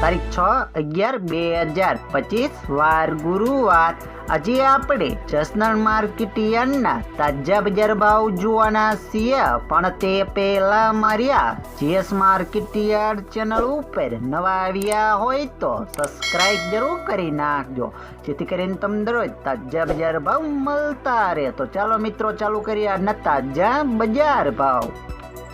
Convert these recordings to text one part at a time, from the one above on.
તારીખ 6/11/2025 વાર ગુરુવાર। આજે આપણે જસદણ માર્કેટ યાર્ડના તાજા બજાર ભાવ જોવાના છીએ, પણ તે પહેલા મારી જીએસ માર્કેટ યાર્ડ ચેનલ ઉપર નવા આવ્યા હોય તો સબસ્ક્રાઇબ જરૂર કરી નાખજો, જેથી કરીને તમને દરરોજ તાજા બજાર ભાવ મળતા રહે। તો ચાલો મિત્રો ચાલુ કરીએ આજના તાજા બજાર ભાવ।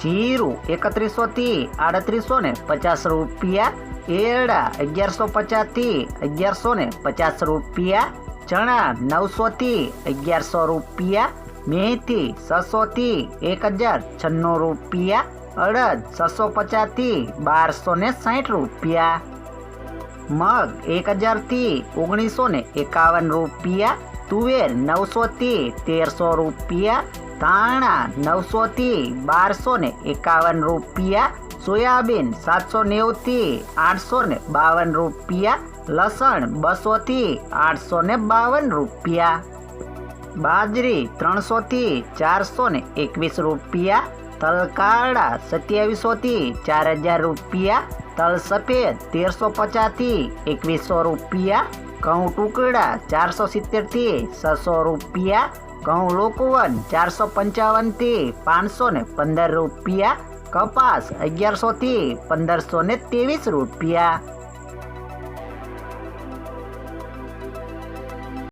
જીરું 3100 થી 3850 રૂપિયા, એરડા 1150 થી 1150 રૂપિયા, ચણા 900 થી 1100 રૂપિયા, મેથી 600 થી 1096 રૂપિયા, અડદ 650 થી 1260 રૂપિયા, મગ 1000 થી 1951 રૂપિયા, તુવેર 900 થી 1300 રૂપિયા, ધાણા 900 થી 1251 રૂપિયા, સોયાબીન 790 થી 852 રૂપિયા, લસણ 200 થી 852 રૂપિયા, બાજરી 300 થી 421 રૂપિયા, તલ કાળા 2700 થી 4000 રૂપિયા, તલ સફેદ 1350 થી 2100 રૂપિયા, ઘઉં ટુકડા 470 થી 600 રૂપિયા, ઘઉં લોકવન 455 થી 515 રૂપિયા, કપાસ 1100 થી 1523 રૂપિયા।